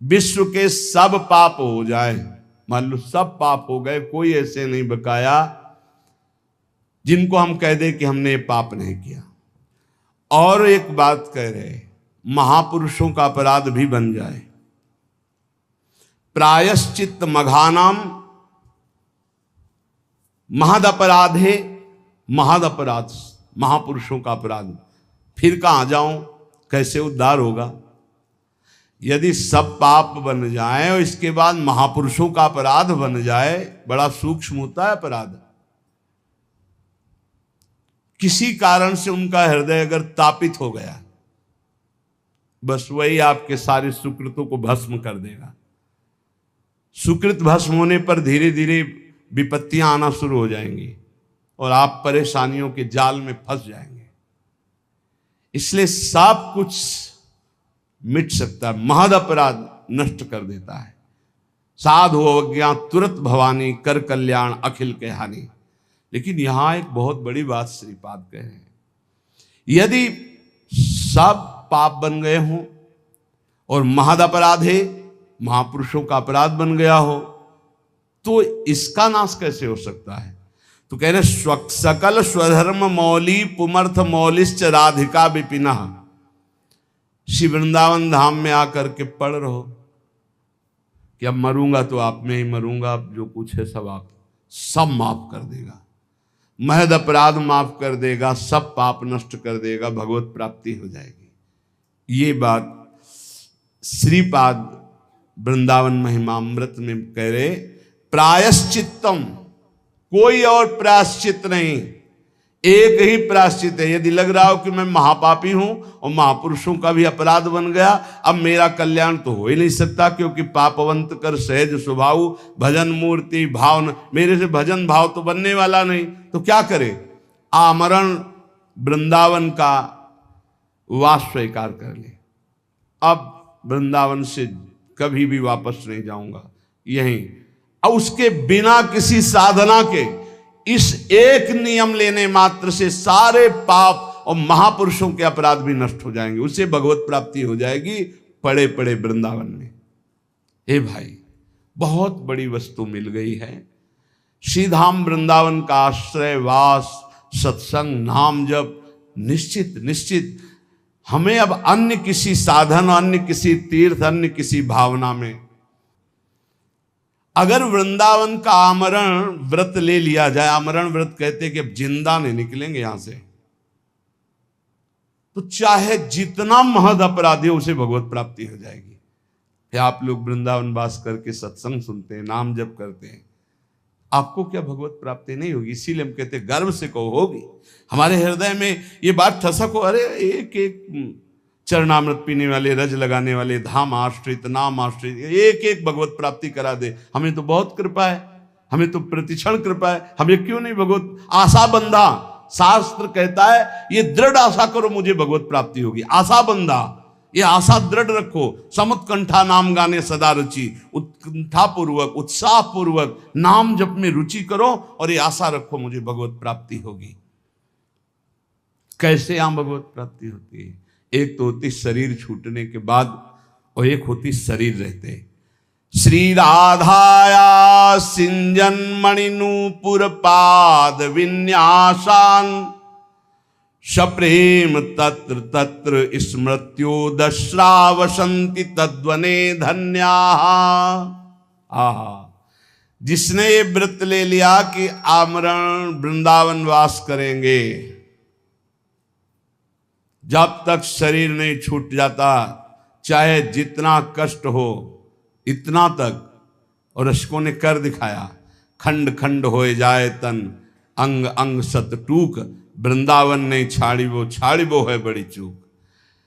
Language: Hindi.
विश्व के सब पाप हो जाए, मान लो सब पाप हो गए, कोई ऐसे नहीं बकाया जिनको हम कह दे कि हमने पाप नहीं किया। और एक बात कह रहे, महापुरुषों का अपराध भी बन जाए, प्रायश्चित मघानाम महद अपराधे, महद अपराध, महापुरुषों का अपराध, फिर कहां जाऊं, कैसे उद्धार होगा? यदि सब पाप बन जाए और इसके बाद महापुरुषों का अपराध बन जाए, बड़ा सूक्ष्म होता है अपराध। किसी कारण से उनका हृदय अगर तापित हो गया, बस वही आपके सारे सुकृतों को भस्म कर देगा। सुकृत भस्म होने पर धीरे धीरे विपत्तियां आना शुरू हो जाएंगी और आप परेशानियों के जाल में फंस जाएंगे। इसलिए सब कुछ मिट सकता है, महद अपराध नष्ट कर देता है। साधु अवज्ञा तुरंत भवानी, कर कल्याण अखिल के हानि। लेकिन यहां एक बहुत बड़ी बात श्रीपाद कह रहे हैं, यदि सब पाप बन गए हों और महद अपराध है, महापुरुषों का अपराध बन गया हो, तो इसका नाश कैसे हो सकता है? तो कह रहे सकल स्वधर्म मौली पुमर्थ मौलिश्च राधिका विपिना। श्री वृंदावन धाम में आकर के पढ़ रहो कि अब मरूंगा तो आप में ही मरूंगा, अब जो कुछ है सब आप, सब माफ कर देगा, महद अपराध माफ कर देगा, सब पाप नष्ट कर देगा, भगवत प्राप्ति हो जाएगी। ये बात श्रीपाद वृंदावन महिमामृत में कह रहे, प्रायश्चित्तम, कोई और प्रायश्चित नहीं, एक ही प्रायश्चित है। यदि लग रहा हो कि मैं महापापी हूं और महापुरुषों का भी अपराध बन गया, अब मेरा कल्याण तो हो ही नहीं सकता, क्योंकि पापवंत कर सहज स्वभाव भजन मूर्ति भाव, मेरे से भजन भाव तो बनने वाला नहीं, तो क्या करे? आमरण वृंदावन का वास स्वीकार कर ले, अब वृंदावन से कभी भी वापस नहीं जाऊंगा, यहीं। और उसके बिना किसी साधना के इस एक नियम लेने मात्र से सारे पाप और महापुरुषों के अपराध भी नष्ट हो जाएंगे, उसे भगवत प्राप्ति हो जाएगी पड़े पड़े वृंदावन में। हे भाई, बहुत बड़ी वस्तु मिल गई है। श्रीधाम वृंदावन का आश्रय वास, सत्संग, नाम जप, निश्चित निश्चित हमें अब अन्य किसी साधन, अन्य किसी तीर्थ, अन्य किसी भावना में, अगर वृंदावन का आमरण व्रत ले लिया जाए, आमरण व्रत कहते हैं कि अब जिंदा नहीं निकलेंगे यहां से, तो चाहे जितना महद अपराधी हो उसे भगवत प्राप्ति हो जाएगी। फिर आप लोग वृंदावन वास करके सत्संग सुनते हैं, नाम जप करते हैं, आपको क्या भगवत प्राप्ति नहीं होगी? इसीलिए हम कहते हैं गर्व से कहो होगी। हमारे हृदय में ये बात ठसक हो, अरे एक एक चरणामृत पीने वाले, रज लगाने वाले, धाम आश्रित, नाम आश्रित, एक एक भगवत प्राप्ति करा दे, हमें तो बहुत कृपा है, हमें तो प्रतिक्षण कृपा है, हमें क्यों नहीं भगवत आशा बंधा। शास्त्र कहता है ये दृढ़ आशा करो मुझे भगवत प्राप्ति होगी, आशा बंधा, ये आशा दृढ़ रखो। समुत्कंठा नाम गाने सदा रुचि, उत्कंठा पूर्वक उत्साह पूर्वक नाम जप में रुचि करो और ये आशा रखो मुझे भगवत प्राप्ति होगी। कैसे यहां भगवत प्राप्ति होती है? एक तो होती शरीर छूटने के बाद और एक होती शरीर रहते। श्री राधाया सिंजन मणिनूपुर पाद विन्यासान, सप्रेम तत्र तत्र स्मृत्योदश्रावसंति तद्वने धन्या। आहा, जिसने ये व्रत ले लिया कि आमरण वृंदावन वास करेंगे, जब तक शरीर नहीं छूट जाता, चाहे जितना कष्ट हो इतना तक, और रशकों ने कर दिखाया, खंड खंड होए जाए तन, अंग अंग सत टूक, वृंदावन नहीं छाड़ी वो है बड़ी चूक।